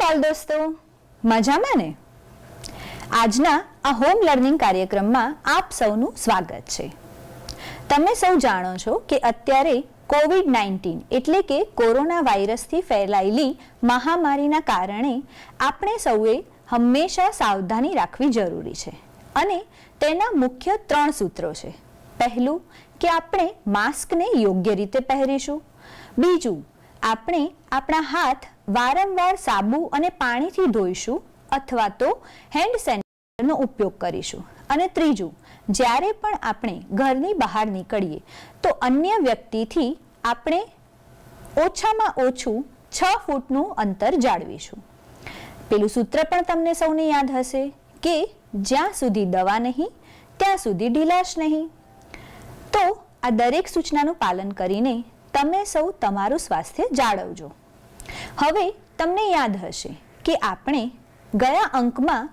બાલ દોસ્તો, મજામાં ને? આજના આ હોમ લર્નિંગ કાર્યક્રમમાં આપ સૌનું સ્વાગત છે. તમે સૌ જાણો છો કે અત્યારે કોવિડ-19 એટલે કે કોરોના વાયરસથી ફેલાયેલી મહામારીના કારણે આપણે સૌએ હંમેશા સાવધાની રાખવી જરૂરી છે અને તેના મુખ્ય 3 સૂત્રો છે. પહેલું કે આપણે માસ્કને યોગ્ય રીતે પહેરીશું. બીજું, આપણે આપણા હાથ વારંવાર સાબુ અને પાણીથી ધોઈશું અથવા તો હેન્ડ સેનિટાઈઝરનો ઉપયોગ કરીશું. અને ત્રીજું, જ્યારે પણ આપણે ઘરની બહાર નીકળીએ તો અન્ય વ્યક્તિથી આપણે ઓછામાં ઓછું 6 ફૂટનું અંતર જાળવીશું. પેલું સૂત્ર પણ તમને સૌને યાદ હશે કે જ્યાં સુધી દવા નહીં ત્યાં સુધી ઢીલાશ નહીં. તો આ દરેક સૂચનાનું પાલન કરીને તમે સૌ તમારું સ્વાસ્થ્ય જાળવજો. હવે તમને યાદ હશે કે આપણે ગયા અંકમાં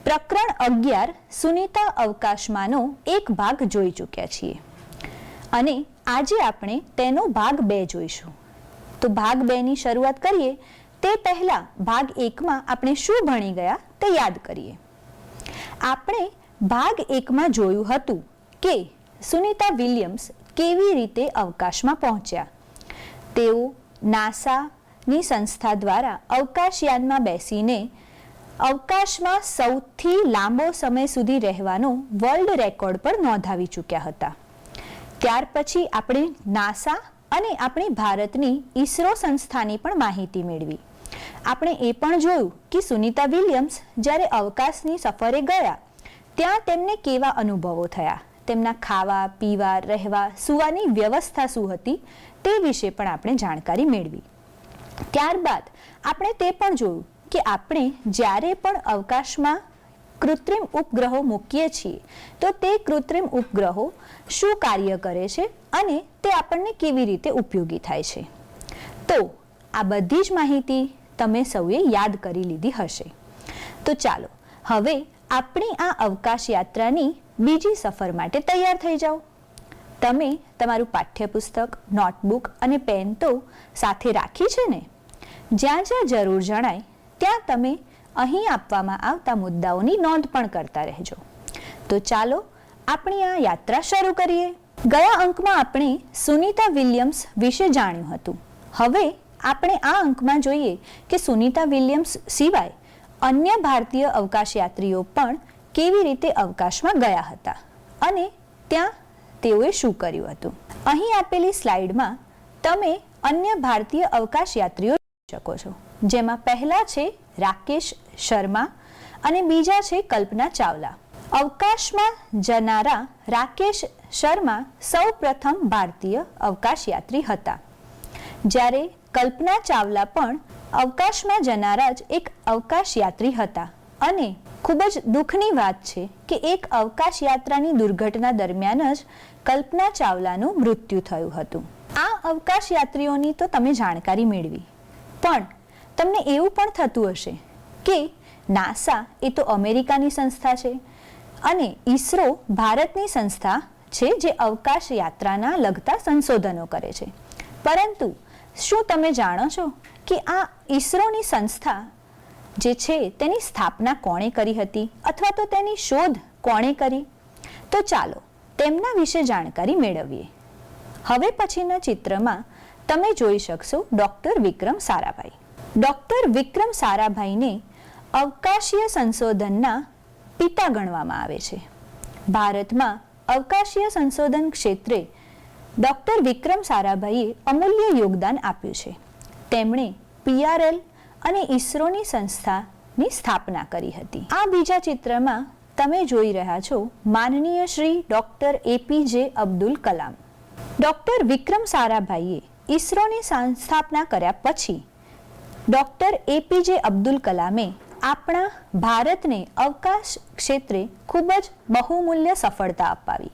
પ્રકરણ 11 સુનીતા અવકાશમાંનો એક ભાગ જોઈ ચૂક્યા છીએ અને આજે આપણે તેનો ભાગ 2 જોઈશું. તો ભાગ 2 ની શરૂઆત કરીએ તે પહેલા ભાગ 1 માં આપણે શું ભણી ગયા તે યાદ કરીએ. આપણે ભાગ 1 માં જોયું હતું કે સુનીતા વિલિયમ્સ કેવી રીતે અવકાશમાં પહોંચ્યા. તેઓ નાસાની સંસ્થા દ્વારા અવકાશયાનમાં બેસીને અવકાશમાં સૌથી લાંબો સમય સુધી રહેવાનો વર્લ્ડ રેકોર્ડ પર નોંધાવી ચૂક્યા હતા. ત્યાર પછી આપણે નાસા અને આપણી ભારતની ઈસરો સંસ્થાની પણ માહિતી મેળવી. આપણે એ પણ જોયું કે સુનીતા વિલિયમ્સ જ્યારે અવકાશની સફરે ગયા ત્યાં તેમને કેવા અનુભવો થયા, તેમના ખાવા પીવા રહેવા સૂવાની વ્યવસ્થા શું હતી તે વિશે પણ આપણે જાણકારી મેળવી. ત્યારબાદ આપણે તે પણ જોયું કે આપણે જ્યારે પણ અવકાશમાં કૃત્રિમ ઉપગ્રહો મૂકીએ છીએ તો તે કૃત્રિમ ઉપગ્રહો શું કાર્ય કરે છે અને તે આપણને કેવી રીતે ઉપયોગી થાય છે. તો આ બધી જ માહિતી તમે સૌએ યાદ કરી લીધી હશે. તો ચાલો હવે આપણી આ અવકાશ યાત્રાની બીજી સફર માટે તૈયાર થઈ જાઓ. તમે તમારું પાઠ્યપુસ્તક, નોટબુક અને પેન તો સાથે રાખી છે ને? જ્યાં જ્યાં જરૂર જણાય ત્યાં તમે અહીં આપવામાં આવતા મુદ્દાઓની નોંધ પણ કરતા રહેજો. તો ચાલો આપણી આ યાત્રા શરૂ કરીએ. ગયા અંકમાં આપણે સુનીતા વિલિયમ્સ વિશે જાણ્યું હતું. હવે આપણે આ અંકમાં જોઈએ કે સુનીતા વિલિયમ્સ સિવાય અન્ય ભારતીય અવકાશયાત્રીઓ પણ કેવી રીતે અવકાશમાં ગયા હતા અને ત્યાં તેઓએ શું કર્યું હતું. અહીં આપેલી સ્લાઇડમાં તમે અન્ય ભારતીય અવકાશયાત્રીઓ જોઈ શકો છો, જેમાં પહેલા છે રાકેશ શર્મા અને બીજા છે કલ્પના ચાવલા. અવકાશમાં જનારા રાકેશ શર્મા સૌપ્રથમ ભારતીય અવકાશયાત્રી હતા, જ્યારે કલ્પના ચાવલા પણ અવકાશમાં જનારા જ એક અવકાશયાત્રી હતા. અને ખૂબ જ દુઃખની વાત છે કે એક અવકાશ યાત્રાની દુર્ઘટના દરમિયાન જ કલ્પના ચાવલાનું મૃત્યુ થયું હતું. આ અવકાશ યાત્રીઓની તો તમે જાણકારી મેળવી, પણ તમને એવું પણ થતું હશે કે નાસા એ તો અમેરિકાની સંસ્થા છે અને ઈસરો ભારતની સંસ્થા છે જે અવકાશ યાત્રાના લગતા સંશોધનો કરે છે. પરંતુ શું તમે જાણો છો કે આ ઈસરોની સંસ્થા જે છે તેની સ્થાપના કોણે કરી હતી અથવા તો તેની શોધ કોણે કરી? તો ચાલો તેમના વિશે જાણકારી મેળવીએ. હવે પછીના ચિત્રમાં તમે જોઈ શકશો ડોક્ટર વિક્રમ સારાભાઈ. ડોક્ટર વિક્રમ સારાભાઈને અવકાશીય સંશોધનના પિતા ગણવામાં આવે છે. ભારતમાં અવકાશીય સંશોધન ક્ષેત્રે ડોક્ટર વિક્રમ સારાભાઈએ અમૂલ્ય યોગદાન આપ્યું છે. તેમણે PRL અને ઈસરોની સંસ્થાની સ્થાપના કરી હતી. આ બીજા ચિત્રમાં તમે જોઈ રહ્યા છો માનનીય Shri doctor APJ Abdul Kalam. Doctor Vikram સારાભાઈએ ઈસરોની સ્થાપના કર્યા પછી ડોક્ટર APJ અબ્દુલ કલામે આપણા ભારતને અવકાશ ક્ષેત્રે ખૂબ જ બહુમૂલ્ય સફળતા અપાવી.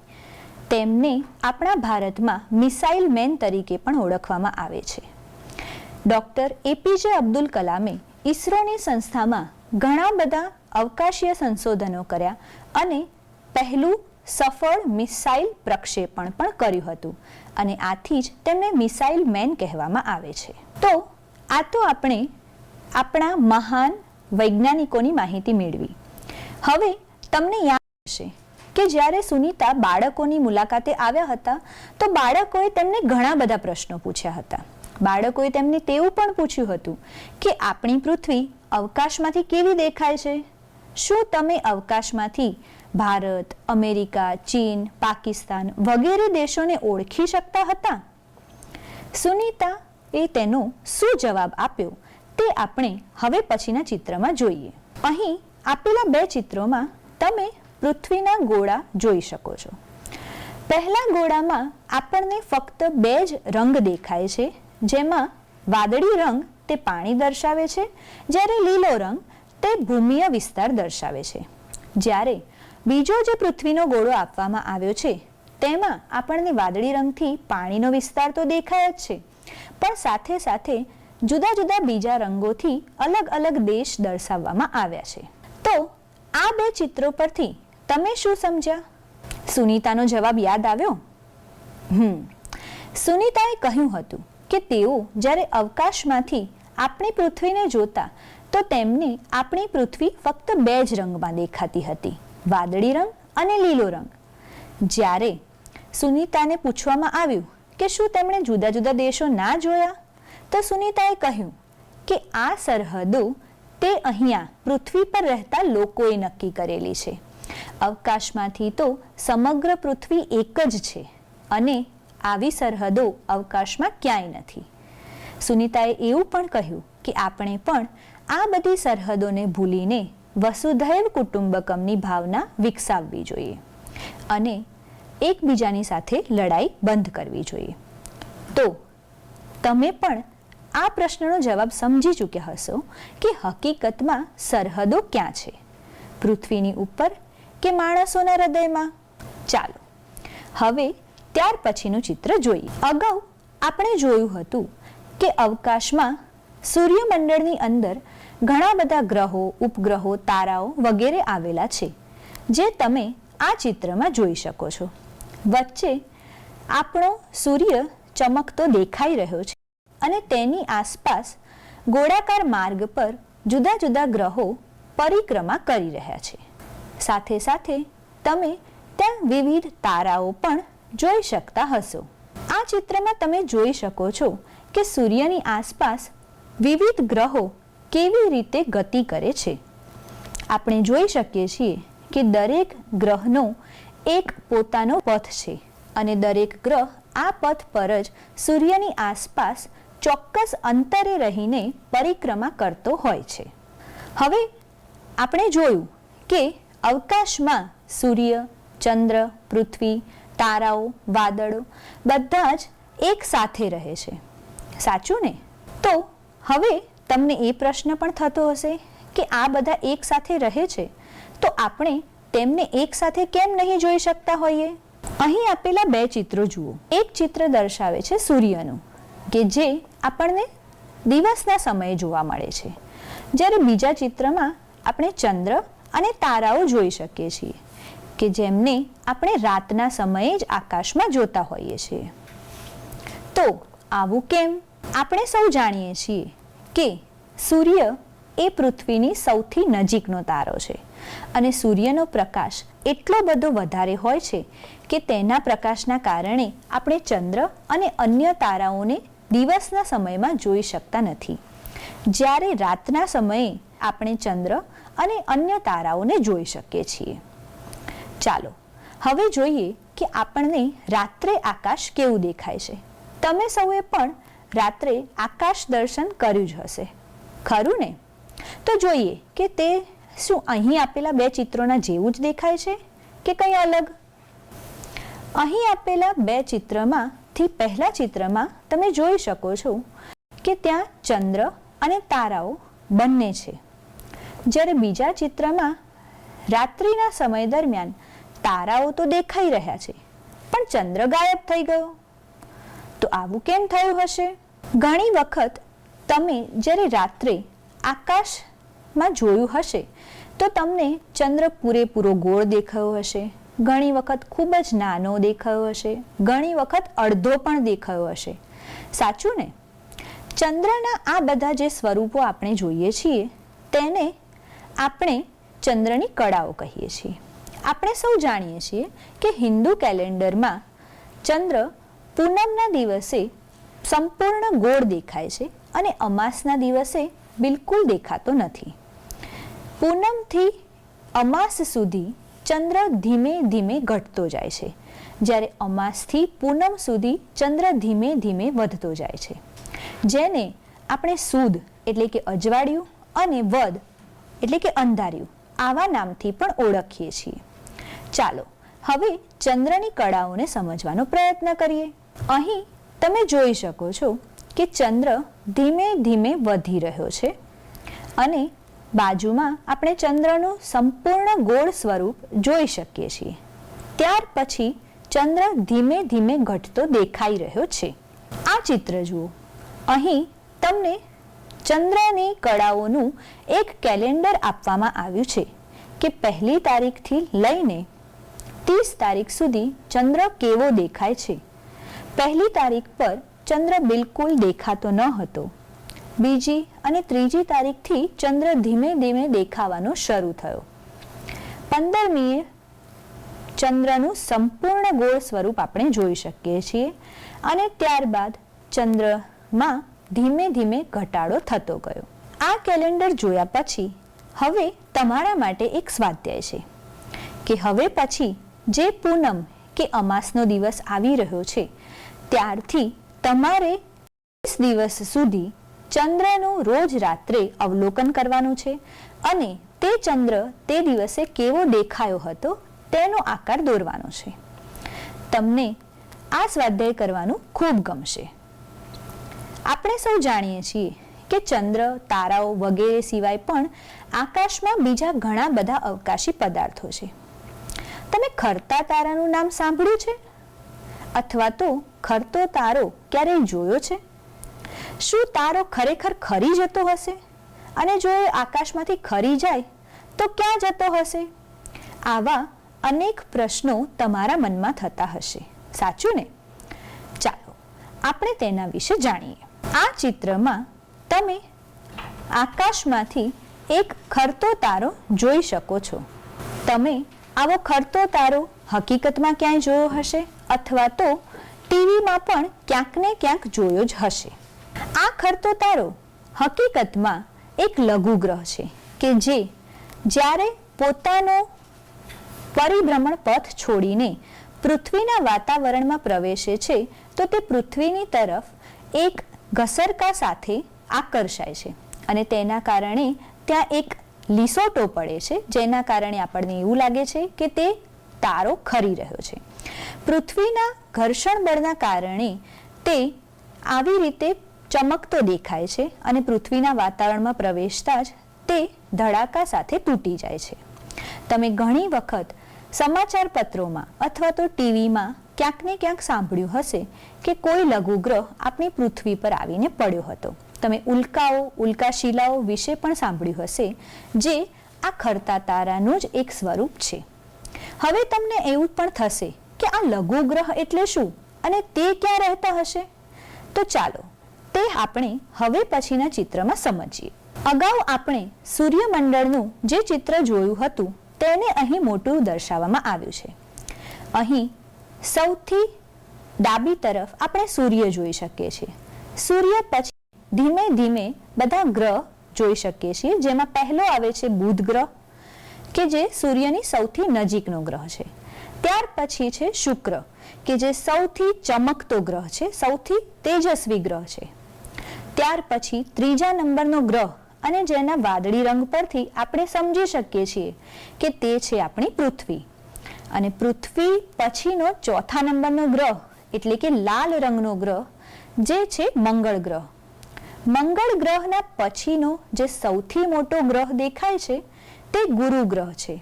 તેમને આપણા ભારતમાં મિસાઇલ મેન તરીકે પણ ઓળખવામાં આવે છે. ડોક્ટર APJ અબ્દુલ કલામે ઈસરોની સંસ્થામાં ઘણા બધા અવકાશીય સંશોધનો કર્યા અને પહેલું સફળ મિસાઇલ પ્રક્ષેપણ પણ કર્યું હતું અને આથી જ તેમને મિસાઇલ મેન કહેવામાં આવે છે. તો આ તો આપણે આપણા મહાન વૈજ્ઞાનિકોની માહિતી મેળવી. હવે તમને યાદ હશે કે જ્યારે સુનીતા બાળકોની મુલાકાતે આવ્યા હતા તો બાળકોએ તેમને ઘણા બધા પ્રશ્નો પૂછ્યા હતા. બાળકોએ તેમને તેવું પણ પૂછ્યું હતું કે આપણી પૃથ્વી અવકાશમાંથી કેવી દેખાય છે? શું તમે અવકાશમાંથી ભારત, અમેરિકા, ચીન, પાકિસ્તાન વગેરે દેશોને ઓળખી શકતા હતા? સુનીતા એ તેનો શું જવાબ આપ્યો તે આપણે હવે પછીના ચિત્રમાં જોઈએ. અહીં આપેલા બે ચિત્રોમાં તમે પૃથ્વીના ગોળા જોઈ શકો છો. પહેલા ગોળામાં આપણને ફક્ત બે જ રંગ દેખાય છે, જેમાં વાદળી રંગ તે પાણી દર્શાવે છે, જ્યારે લીલો રંગ તે ભૂમિય વિસ્તાર દર્શાવે છે. જ્યારે બીજો જે પૃથ્વીનો ગોળો આપવામાં આવ્યો છે તેમાં આપણને વાદળી રંગથી પાણીનો વિસ્તાર તો દેખાય જ છે, પણ સાથે સાથે જુદા જુદા બીજા રંગોથી અલગ અલગ દેશ દર્શાવવામાં આવ્યા છે. તો આ બે ચિત્રો પરથી તમે શું સમજ્યા? સુનીતાનો જવાબ યાદ આવ્યો? સુનીતાએ કહ્યું હતું કે તેઓ જ્યારે અવકાશમાંથી આપણી પૃથ્વીને જોતા તો તેમને આપણી પૃથ્વી ફક્ત બે જ રંગમાં દેખાતી હતી, વાદળી રંગ અને લીલો રંગ. જ્યારે સુનીતાને પૂછવામાં આવ્યું કે શું તેમણે જુદા જુદા દેશો ના જોયા, તો સુનીતાએ કહ્યું કે આ સરહદો તે અહીંયા પૃથ્વી પર રહેતા લોકોએ નક્કી કરેલી છે. અવકાશમાંથી તો સમગ્ર પૃથ્વી એક જ છે અને આવી સરહદો અવકાશમાં ક્યાંય નથી. સુનીતાએ એવું પણ કહ્યું કે આપણે પણ આ બધી સરહદોને ભૂલીને વસુધૈવ કુટુંબકમની ભાવના વિકસાવવી જોઈએ અને એકબીજાની સાથે લડાઈ બંધ કરવી જોઈએ. તો તમે પણ આ પ્રશ્નનો જવાબ સમજી ચૂક્યા હશો કે હકીકતમાં સરહદો ક્યાં છે, પૃથ્વીની ઉપર કે માણસોના હૃદયમાં? ચાલો હવે ત્યાર પછીનું ચિત્ર જોઈએ. અગાઉ આપણે જોયું હતું કે અવકાશમાં સૂર્યમંડળની અંદર ઘણા બધા ગ્રહો, ઉપગ્રહો, તારાઓ વગેરે આવેલા છે, જે તમે આ ચિત્રમાં જોઈ શકો છો. વચ્ચે આપણો સૂર્ય ચમકતો દેખાઈ રહ્યો છે અને તેની આસપાસ ગોળાકાર માર્ગ પર જુદા જુદા ગ્રહો પરિક્રમા કરી રહ્યા છે. સાથે સાથે તમે ત્યાં વિવિધ તારાઓ પણ જોઈ શકતા હશો. આ ચિત્રમાં તમે જોઈ શકો છો કે સૂર્યની આસપાસ વિવિધ ગ્રહો કેવી રીતે ગતિ કરે છે. આપણે જોઈ શકીએ છીએ કે દરેક ગ્રહનો એક પોતાનો પથ છે અને દરેક ગ્રહ આ પથ પર જ સૂર્યની આસપાસ ચોક્કસ અંતરે રહીને પરિક્રમા કરતો હોય છે. હવે આપણે જોયું કે અવકાશમાં સૂર્ય, ચંદ્ર, પૃથ્વી, તારાઓ, વાદળો બધા જ એક સાથે રહે છે. સાચું ને? તો હવે તમને એ પ્રશ્ન પણ થતો હશે કે આ બધા એક સાથે રહે છે તો આપણે તેમને એક સાથે કેમ નહીં જોઈ શકતા હોઈએ? અહીં આપેલા બે ચિત્રો જુઓ. એક ચિત્ર દર્શાવે છે સૂર્યનું, કે જે આપણને દિવસના સમયે જોવા મળે છે, જ્યારે બીજા ચિત્રમાં આપણે ચંદ્ર અને તારાઓ જોઈ શકીએ છીએ કે જેમને આપણે રાતના સમયે જ આકાશમાં જોતા હોઈએ છીએ. તો આવું કેમ? આપણે સૌ જાણીએ છીએ કે સૂર્ય એ પૃથ્વીની સૌથી નજીકનો તારો છે અને સૂર્યનો પ્રકાશ એટલો બધો વધારે હોય છે કે તેના પ્રકાશના કારણે આપણે ચંદ્ર અને અન્ય તારાઓને દિવસના સમયમાં જોઈ શકતા નથી, જ્યારે રાતના સમયે આપણે ચંદ્ર અને અન્ય તારાઓને જોઈ શકીએ છીએ. ચાલો હવે જોઈએ કે આપણને રાત્રે આકાશ કેવું દેખાય છે. તમે સૌએ પણ રાત્રે આકાશ દર્શન કર્યું જ હશે, ખરું ને? તો જોઈએ કે તે શું અહીં આપેલા બે ચિત્રોના જેવું જ દેખાય છે કે કંઈ અલગ? અહીં આપેલા બે ચિત્રમાંથી પહેલા ચિત્રમાં તમે જોઈ શકો છો કે ત્યાં ચંદ્ર અને તારાઓ બંને છે, જ્યારે બીજા ચિત્રમાં રાત્રિના સમય દરમિયાન તારાઓ તો દેખાઈ રહ્યા છે પણ ચંદ્ર ગાયબ થઈ ગયો. તો આવું કેમ થયું હશે? ઘણી વખત તમે જ્યારે રાત્રે આકાશમાં જોયું હશે તો તમને ચંદ્ર પૂરેપૂરો ગોળ દેખાયો હશે, ઘણી વખત ખૂબ જ નાનો દેખાયો હશે, ઘણી વખત અડધો પણ દેખાયો હશે. સાચું ને? ચંદ્રના આ બધા જે સ્વરૂપો આપણે જોઈએ છીએ તેને આપણે ચંદ્રની કળાઓ કહીએ છીએ. આપણે સૌ જાણીએ છીએ કે હિન્દુ કેલેન્ડરમાં ચંદ્ર પૂનમના દિવસે સંપૂર્ણ ગોળ દેખાય છે અને અમાસના દિવસે બિલકુલ દેખાતો નથી. પૂનમથી અમાસ સુધી ચંદ્ર ધીમે ધીમે ઘટતો જાય છે, જ્યારે અમાસથી પૂનમ સુધી ચંદ્ર ધીમે ધીમે વધતો જાય છે, જેને આપણે સુદ એટલે કે અજવાળિયું અને વદ એટલે કે અંધારિયું આવા નામથી પણ ઓળખીએ છીએ. ચાલો હવે ચંદ્રની કળાઓને સમજવાનો પ્રયત્ન કરીએ. અહીં તમે જોઈ શકો છો કે ચંદ્ર ધીમે ધીમે વધી રહ્યો છે અને બાજુમાં આપણે ચંદ્રનું સંપૂર્ણ ગોળ સ્વરૂપ જોઈ શકીએ છીએ. ત્યાર પછી ચંદ્ર ધીમે ધીમે ઘટતો દેખાઈ રહ્યો છે. આ ચિત્ર જુઓ. અહીં તમને ચંદ્રની કળાઓનું એક કેલેન્ડર આપવામાં આવ્યું છે કે 1લી તારીખથી લઈને 30 તારીખ સુધી ચંદ્ર કેવો દેખાય છે. 1લી તારીખ પર ચંદ્ર બિલકુલ દેખાતો ન હતો. 2જી અને 3જી તારીખથી ચંદ્ર ધીમે ધીમે દેખાવાનો શરૂ થયો. 15મીએ ચંદ્રનું સંપૂર્ણ ગોળ સ્વરૂપ આપણે જોઈ શકીએ છીએ અને ત્યારબાદ ચંદ્રમાં ધીમે ધીમે ઘટાડો થતો ગયો. આ કેલેન્ડર જોયા પછી હવે તમારા માટે એક સ્વાધ્યાય છે કે હવે પછી જે પૂનમ કે અમાસનો દિવસ આવી રહ્યો છે ત્યારથી તમારે 30 દિવસ સુધી ચંદ્રનું રોજ રાત્રે અવલોકન કરવાનું છે અને તે ચંદ્ર તે દિવસે કેવો દેખાયો હતો તેનો આકાર દોરવાનો છે. તમને આ સ્વાધ્યાય કરવાનું ખૂબ ગમશે. આપણે સૌ જાણીએ છીએ કે ચંદ્ર, તારાઓ વગેરે સિવાય પણ આકાશમાં બીજા ઘણા બધા અવકાશી પદાર્થો છે. તમે ખરતા તારાનું નામ સાંભળ્યું છે? અથવા તો ખરતો તારો ક્યારેય જોયો છે? શું તારો ખરેખર ખરી જતો હશે? અને જો એ આકાશમાંથી ખરી જાય તો ક્યાં જતો હશે? આવા અનેક પ્રશ્નો તમારા મનમાં થતા હશે, સાચું ને? ચાલો આપણે તેના વિશે જાણીએ. આ ચિત્રમાં તમે આકાશમાંથી એક ખરતો તારો જોઈ શકો છો. તમે આવો ખરતો તારો હકીકતમાં ક્યાંય જોયો હશે અથવા તો ટીવીમાં પણ ક્યાંક ને ક્યાંક જોયો જ હશે. આ ખરતો તારો હકીકતમાં એક લઘુગ્રહ છે કે જે જ્યારે પોતાનો પરિભ્રમણ પથ છોડીને પૃથ્વીના વાતાવરણમાં પ્રવેશે છે તો તે પૃથ્વીની તરફ એક ઘસરકા સાથે આકર્ષાય છે અને તેના કારણે ત્યાં એક લીસોટો પડે છે, જેના કારણે આપણને એવું લાગે છે કે તે તારો ખરી રહ્યો છે. પૃથ્વીના ઘર્ષણ બળના કારણે તે આવી રીતે ચમકતો દેખાય છે અને પૃથ્વીના વાતાવરણમાં પ્રવેશતા જ તે ધડાકા સાથે તૂટી જાય છે. તમે ઘણી વખત સમાચાર પત્રોમાં અથવા તો ટીવીમાં ક્યાંક ને ક્યાંક સાંભળ્યું હશે કે કોઈ લઘુગ્રહ આપણી પૃથ્વી પર આવીને પડ્યો હતો. તમે ઉલ્કાઓ, ઉલ્કાશિલાઓ વિશે પણ સાંભળ્યું હશે, જે આ ખરતા તારાનું જ એક સ્વરૂપ છે. હવે તમને એવું પણ થશે કે આ લઘુગ્રહ એટલે શું અને તે ક્યાં રહેતા હશે? તો ચાલો તે આપણે હવે પછીના ચિત્રમાં સમજીએ. અગાઉ આપણે સૂર્યમંડળનું જે ચિત્ર જોયું હતું તેને અહીં મોટું દર્શાવવામાં આવ્યું છે. અહીં સૌથી ડાબી તરફ આપણે સૂર્ય જોઈ શકીએ છીએ. સૂર્ય પછી ધીમે ધીમે બધા ગ્રહ જોઈ શકીએ છીએ, જેમાં પહેલો આવે છે બુધ ગ્રહ કે જે સૂર્યની સૌથી નજીકનો ગ્રહ છે. ત્યાર પછી છે શુક્ર કે જે સૌથી ચમકતો ગ્રહ છે, સૌથી તેજસ્વી ગ્રહ છે. ત્યાર પછી ત્રીજા નંબરનો ગ્રહ અને જેના વાદળી રંગ પરથી આપણે સમજી શકીએ છીએ કે તે છે આપણી પૃથ્વી. અને પૃથ્વી પછીનો ચોથા નંબરનો ગ્રહ એટલે કે લાલ રંગનો ગ્રહ જે છે મંગળ ગ્રહ. મંગળ ગ્રહના પછીનો જે સૌથી મોટો ગ્રહ દેખાય છે તે ગુરુ ગ્રહ છે.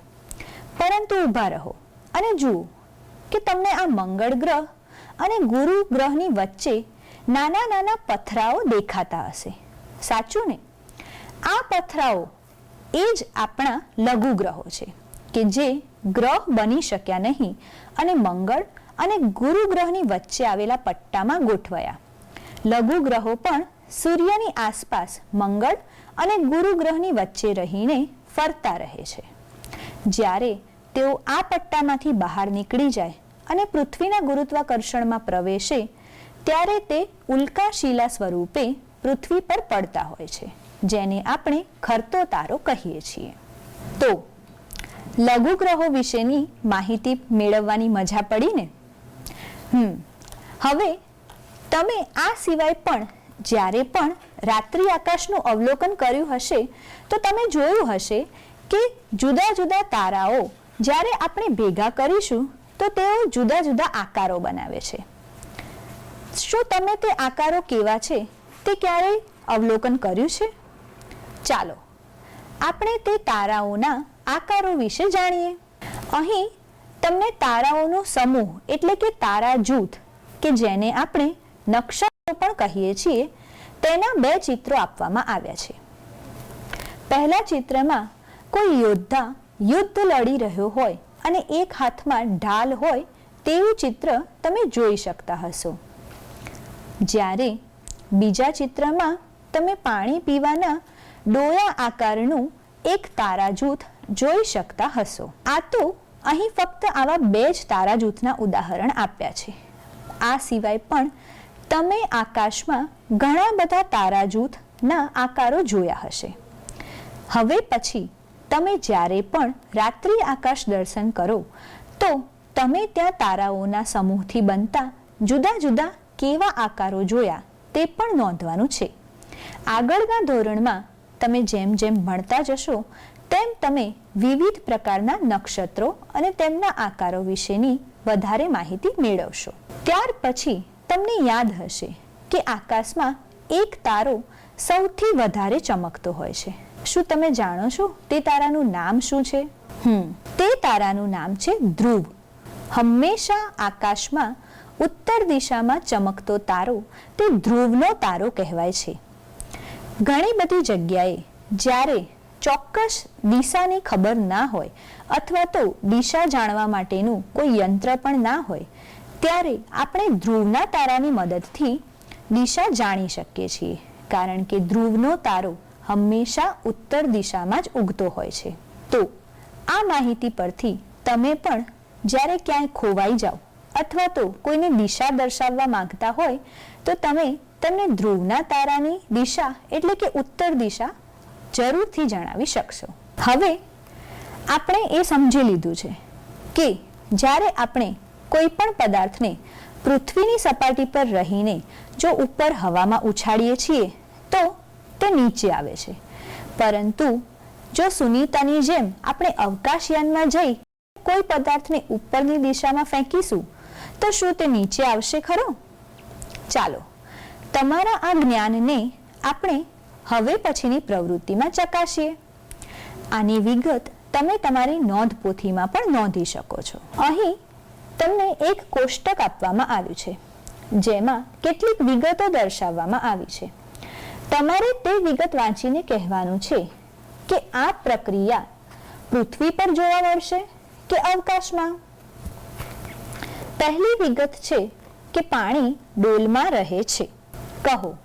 પરંતુ ઊભા રહો અને જુઓ કે તમને આ મંગળ ગ્રહ અને ગુરુ ગ્રહની વચ્ચે નાના નાના પથરાઓ દેખાતા હશે, સાચું ને? આ પથરાઓ એ જ આપણા લઘુ ગ્રહો છે કે જે ગ્રહ બની શક્યા નહીં અને મંગળ અને ગુરુ ગ્રહની વચ્ચે આવેલા પટ્ટામાં ગોઠવાયા. લઘુ ગ્રહો પણ સૂર્યની આસપાસ મંગળ અને ગુરુ ગ્રહની વચ્ચે રહીને ફરતા રહે છે. જ્યારે તેઓ આ પટ્ટામાંથી બહાર નીકળી જાય અને પૃથ્વીના ગુરુત્વાકર્ષણમાં પ્રવેશે ત્યારે તે ઉલ્કાશિલા સ્વરૂપે પૃથ્વી પર પડતા હોય છે, જેને આપણે ખરતો તારો કહીએ છીએ. તો લઘુ ગ્રહો વિશેની માહિતી મેળવવાની મજા પડી ને? હવે તમે આ સિવાય પણ જ્યારે પણ રાત્રિ આકાશનું અવલોકન કર્યું હશે તો તમે જોયું હશે કે જુદા જુદા તારાઓ જ્યારે આપણે ભેગા કરીશું તો તેઓ જુદા જુદા આકારો બનાવે છે. શું તમે તે આકારો કેવા છે તે ક્યારેય અવલોકન કર્યું છે? ચાલો આપણે તે તારાઓના આકારો વિશે જાણીએ. અહીં તમને તારાઓનો સમૂહ એટલે કે તારા જૂથ કે જેને આપણે નક્ષત્રો પણ કહીએ છીએ તેના 2 ચિત્રો આપવામાં આવ્યા છે. પહેલા ચિત્રમાં કોઈ યોદ્ધા યુદ્ધ લડી રહ્યો હોય અને એક હાથમાં ઢાલ હોય તેવું ચિત્ર તમે જોઈ શકતા હશો. જ્યારે બીજા ચિત્રમાં તમે પાણી પીવાના ડોયા આકારનું એક તારા જૂથ જોઈ શકતા હશો. આ તો અહીં ફક્ત આવા 2 જ તારા જૂથના ઉદાહરણ આપ્યા છે. આ સિવાય પણ તમે આકાશમાં ઘણા બધા તારા જૂથના આકારો જોયા હશે. હવે પછી તમે જ્યારે પણ રાત્રિ આકાશ દર્શન કરો તો તમે ત્યાં તારાઓના સમૂહથી બનતા જુદા જુદા કેવા આકારો જોયા તે પણ નોંધવાનું છે. આગળના ધોરણમાં તમે જેમ જેમ ભણતા જશો તેમ તમે વિવિધ પ્રકારના નક્ષત્રો અને તેમના આકારો વિશેની વધારે માહિતી મેળવશો. ત્યાર પછી તમને યાદ હશે કે આકાશમાં એક તારો સૌથી વધારે ચમકતો હોય છે. શું તમે જાણો છો તે તારાનું નામ શું છે? તે તારાનું નામ છે ધ્રુવ. હંમેશા આકાશમાં ઉત્તર દિશામાં ચમકતો તારો તે ધ્રુવનો તારો કહેવાય છે. ઘણી બધી જગ્યાએ જ્યારે ચોક્કસ દિશાની ખબર ના હોય અથવા તો દિશા જાણવા માટેનું કોઈ યંત્ર પણ ના હોય ત્યારે આપણે ધ્રુવના તારાની મદદથી દિશા જાણી શકીએ છીએ, કારણ કે ધ્રુવનો તારો હંમેશા ઉત્તર દિશામાં જ ઉગતો હોય છે. તો આ માહિતી પરથી તમે પણ જ્યારે ક્યાંય ખોવાઈ જાઓ અથવા તો કોઈને દિશા દર્શાવવા માંગતા હોય તો તમે તમને ધ્રુવના તારાની દિશા એટલે કે ઉત્તર દિશા જરૂરથી જણાવી શકશો. હવે આપણે એ સમજી લીધું છે કે જ્યારે આપણે કોઈ પણ પદાર્થને પૃથ્વીની સપાટી પર રહીને જો ઉપર હવામાં ઉછાળીએ છીએ તો તે નીચે આવે છે, પરંતુ જો સુનીતાની જેમ આપણે અવકાશયાનમાં જઈ કોઈ પદાર્થને ઉપરની દિશામાં ફેંકીશું તો શું તે નીચે આવશે ખરો? ચાલો તમારા આ જ્ઞાનને આપણે હવે પછીની પ્રવૃત્તિમાં ચકાસીએ. આની વિગત તમે તમારી નોંધપોથીમાં પણ નોંધી શકો છો. અહીં તમને એક કોષ્ટક આપવામાં આવ્યું છે જેમાં કેટલીક વિગતો દર્શાવવામાં આવી છે. તમારે તે વિગત વાંચીને કહેવાનું છે કે આ પ્રક્રિયા પૃથ્વી પર જોવા મળશે કે અવકાશમાં. પહેલી વિગત છે કે પાણી ડોલમાં રહે છે. કહો,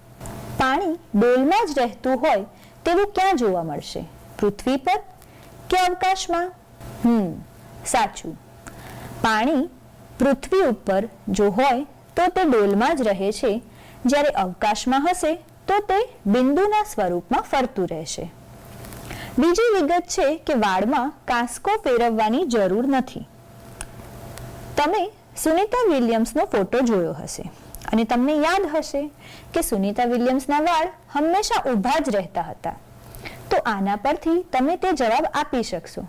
પાણી ડોલમાં જ રહેતું હોય તેવું ક્યાં જોવા મળશે? પૃથ્વી પર કે અવકાશમાં? સાચું. પાણી પૃથ્વી ઉપર જો હોય તો તે ડોલમાં જ રહે છે, જ્યારે અવકાશમાં હશે તો તે બિંદુના સ્વરૂપમાં ફરતું રહેશે. બીજી વિગત છે કે વાળમાં કાંસકો ફેરવવાની જરૂર નથી. તમે સુનીતા વિલિયમ્સનો ફોટો જોયો હશે અને તમને યાદ હશે કે સુનીતા વિલિયમ્સના વાળ હંમેશા ઊભા જ રહેતા હતા. તો આના પરથી તમે તે જવાબ આપી શકશો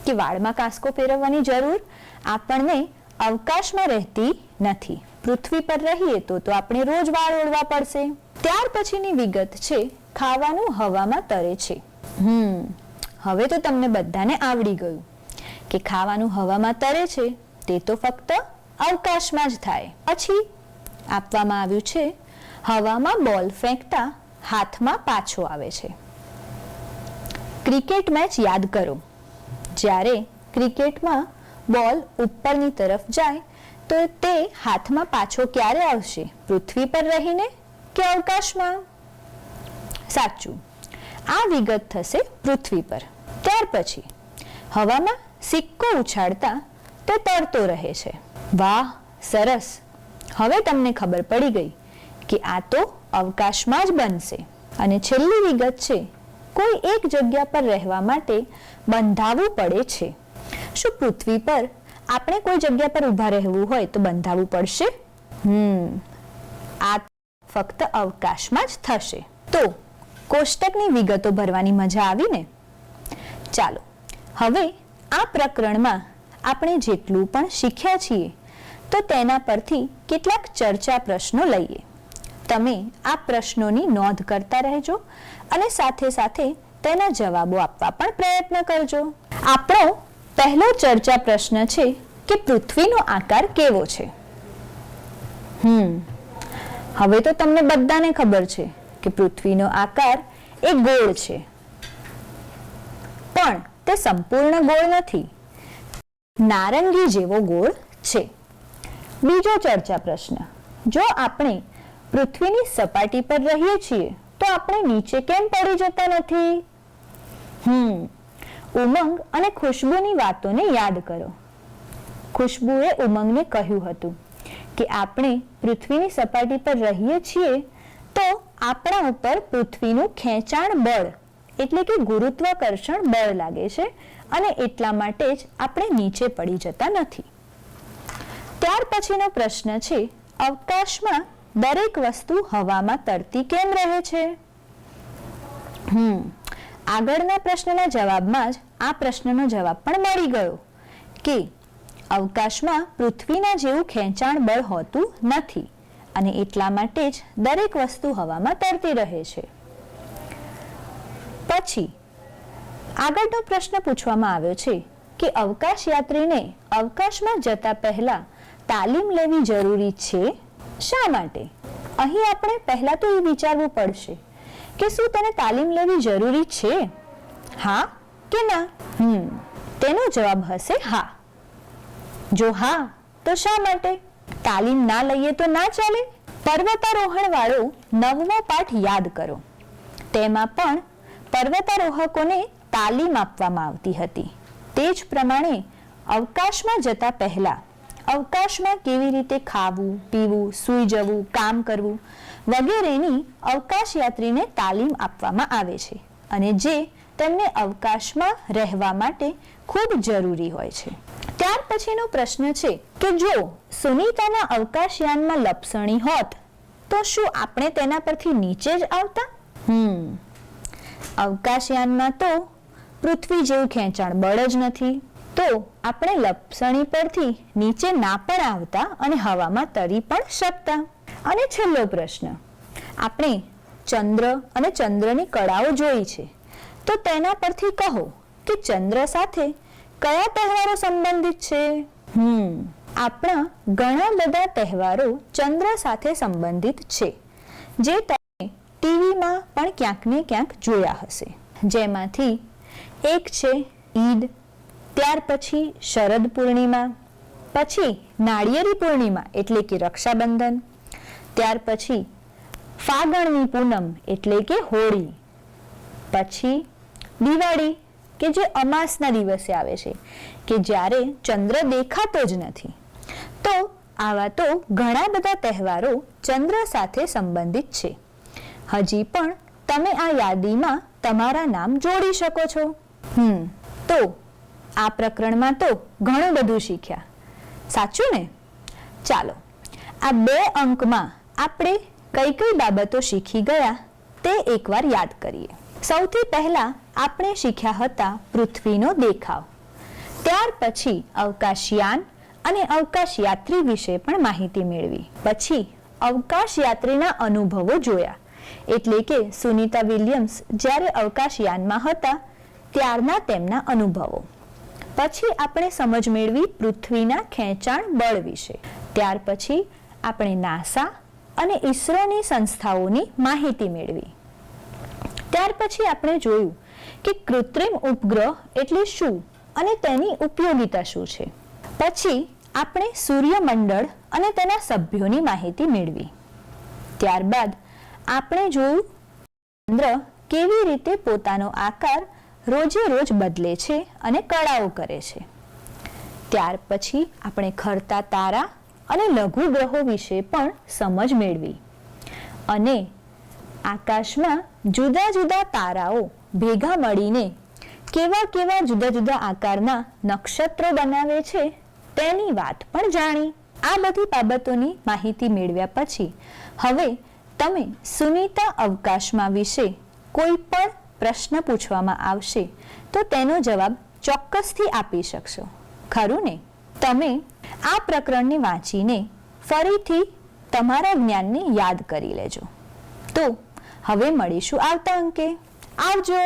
કે વાળમાં કાંસકો ફેરવવાની જરૂર આપણને અવકાશમાં રહેતી નથી. પૃથ્વી પર રહીએ તો આપણે રોજ વાળ ઓળવા પડશે. ત્યાર પછીની વિગત છે ખાવાનું હવામાં તરે છે. હવે તો તમને બધાને આવડી ગયું કે ખાવાનું હવામાં તરે છે તે તો ફક્ત અવકાશમાં જ થાય. પછી આપવામાં આવ્યું છે હવામાં બોલ ફેંકતા હાથમાં પાછો આવે છે. ક્રિકેટ મેચ યાદ કરો. જ્યારે ક્રિકેટમાં બોલ ઉપરની તરફ જાય તો તે હાથમાં પાછો ક્યારે આવશે? પૃથ્વી પર રહીને કે અવકાશમાં? સાચું. આ વિગત થશે પૃથ્વી પર. ત્યાર પછી હવામાં સિક્કો ઉછાળતા તે તરતો રહે છે. વાહ, સરસ. હવે તમને ખબર પડી ગઈ કે આ તો અવકાશમાં જ બનશે. અને છેલ્લી વિગત છે, કોઈ એક જગ્યા પર રહેવા માટે બંધાવવું પડે છે. શું પૃથ્વી પર આપણે કોઈ જગ્યા પર ઊભા રહેવું હોય તો બંધાવવું પડશે? આ ફક્ત અવકાશમાં જ થશે. તો કોષ્ટકની વિગતો ભરવાની મજા આવી ને? ચાલો હવે આ પ્રકરણમાં આપણે જેટલું પણ શીખ્યા છીએ તો તેના પરથી કેટલાક ચર્ચા પ્રશ્નો લઈએ. તમે આ પ્રશ્નોની નોંધ કરતા રહેજો અને સાથે સાથે તેના જવાબો આપવા પણ પ્રયત્ન કરજો. આપણો પહેલો ચર્ચા પ્રશ્ન છે કે પૃથ્વીનો આકાર કેવો છે? હવે તો તમને બધાને ખબર છે કે પૃથ્વીનો આકાર એ ગોળ છે, પણ તે સંપૂર્ણ ગોળ નથી, નારંગી જેવો ગોળ છે. બીજો ચર્ચા પ્રશ્ન, જો આપણે પૃથ્વીની સપાટી પર રહીએ છીએ તો આપણે નીચે કેમ પડી જતા નથી? ઉમંગ અને ખુશ્બુની વાતોને યાદ કરો. ખુશ્બુએ ઉમંગને કહ્યું હતું કે આપણે પૃથ્વીની સપાટી પર રહીએ છીએ તો આપણા ઉપર પૃથ્વીનું ખેંચાણ બળ એટલે કે ગુરુત્વાકર્ષણ બળ લાગે છે અને એટલા માટે જ આપણે નીચે પડી જતા નથી. ત્યાર પછીનો પ્રશ્ન છે, અવકાશમાં દરેક વસ્તુ હવામાં તરતી કેમ રહે છે? આગળના પ્રશ્નના જવાબમાં જ આ પ્રશ્નનો જવાબ પણ મળી ગયો કે અવકાશમાં પૃથ્વીના જેવું ખેંચાણ બળ હોતું નથી અને એટલા માટે જ દરેક વસ્તુ હવામાં તરતી રહે છે. પછી આગળનો પ્રશ્ન પૂછવામાં આવ્યો છે કે અવકાશ યાત્રીને અવકાશમાં જતા પહેલા તાલીમ લેવી જરૂરી છે. શા માટે? અહીં આપણે પહેલા તો એ વિચારવું પડશે કે શું તેને તાલીમ લેવી જરૂરી છે? હા કે ના? તેનો જવાબ હશે હા. જો હા તો શા માટે? તાલીમ ના લઈએ તો ના ચાલે. પર્વતારોહણ વાળો 9મો પાઠ યાદ કરો. તેમાં પણ પર્વતારોહકોને તાલીમ આપવામાં આવતી હતી. તે જ પ્રમાણે અવકાશમાં જતા પહેલા અવકાશમાં કેવી રીતે ખાવું, પીવું, સૂઈ જવું, કામ કરવું વગેરેની અવકાશ યાત્રીને તાલીમ આપવામાં આવે છે અને જે તેમને અવકાશમાં રહેવા માટે ખૂબ જરૂરી હોય છે. ત્યાર પછીનો પ્રશ્ન છે કે જો સુનીતાના અવકાશયાનમાં લપસણી હોત તો શું આપણે તેના પરથી નીચે જ આવતા? અવકાશયાનમાં તો પૃથ્વી જેવું ખેંચાણ બળ જ નથી, તો આપણે લપસણી પરથી નીચે ના પણ આવતા અને હવામાં તરી પણ શકતા. અને છેલ્લો પ્રશ્ન, આપણે ચંદ્ર અને ચંદ્રની કળાઓ જોઈ છે તો તેના પરથી કહો કે ચંદ્ર સાથે કયા તહેવારો સંબંધિત છે? આપણા ઘણા બધા તહેવારો ચંદ્ર સાથે સંબંધિત છે જે તમે ટીવીમાં પણ ક્યાંક ને ક્યાંક જોયા હશે. જેમાંથી એક છે ઈદ, ત્યાર પછી શરદ પૂર્ણિમા, પછી નાળિયેરી પૂર્ણિમા એટલે કે રક્ષાબંધન, ત્યાર પછી ફાગણની પૂનમ એટલે કે હોળી, પછી દિવાળી કે જે અમાસના દિવસે આવે છે કે જ્યારે ચંદ્ર દેખાતો જ નથી. તો આવા તો ઘણા બધા તહેવારો ચંદ્ર સાથે સંબંધિત છે. હજી પણ તમે આ યાદીમાં તમારા નામ જોડી શકો છો. તો આ પ્રકરણમાં તો ઘણું બધું શીખ્યા, સાચું ને? ચાલો આ 2 અંકમાં આપણે કઈ કઈ બાબતો શીખી ગયા તે એકવાર યાદ કરીએ. સૌથી પહેલા આપણે શીખ્યા હતા પૃથ્વીનો દેખાવ. ત્યાર પછી અવકાશયાન અને અવકાશ યાત્રી વિશે પણ માહિતી મેળવી. પછી અવકાશ યાત્રીના અનુભવો જોયા, એટલે કે સુનીતા વિલિયમ્સ જ્યારે અવકાશયાનમાં હતા ત્યારના તેમના અનુભવો. પછી આપણે સમજ મેળવી પૃથ્વીના ખેંચાણ બળ વિશે. ત્યાર પછી આપણે નાસા અને ઈસરોની સંસ્થાઓની માહિતી મેળવી. ત્યાર પછી આપણે જોયું કે કૃત્રિમ ઉપગ્રહ એટલે શું અને તેની ઉપયોગિતા શું છે. પછી આપણે સૂર્યમંડળ અને તેના સભ્યોની માહિતી મેળવી. ત્યારબાદ આપણે જોયું ચંદ્ર કેવી રીતે પોતાનો આકાર રોજે રોજ બદલે છે અને કળાઓ કરે છે. ત્યાર પછી આપણે ખરતા તારા અને લઘુ ગ્રહો વિશે પણ સમજ મેળવી અને આકાશમાં જુદા જુદા તારાઓ ભેગા મળીને કેવા કેવા જુદા જુદા આકારના નક્ષત્રો બનાવે છે તેની વાત પણ જાણી. આ બધી બાબતોની માહિતી મેળવ્યા પછી હવે તમે સુનીતા અવકાશમાં વિશે કોઈ પણ પ્રશ્ન પૂછવામાં આવશે તો તેનો જવાબ ચોક્કસથી આપી શકશો, ખરું ને? તમે આ પ્રકરણને વાંચીને ફરીથી તમારા જ્ઞાનને યાદ કરી લેજો. તો હવે મળીશું આવતા અંકે. આવજો.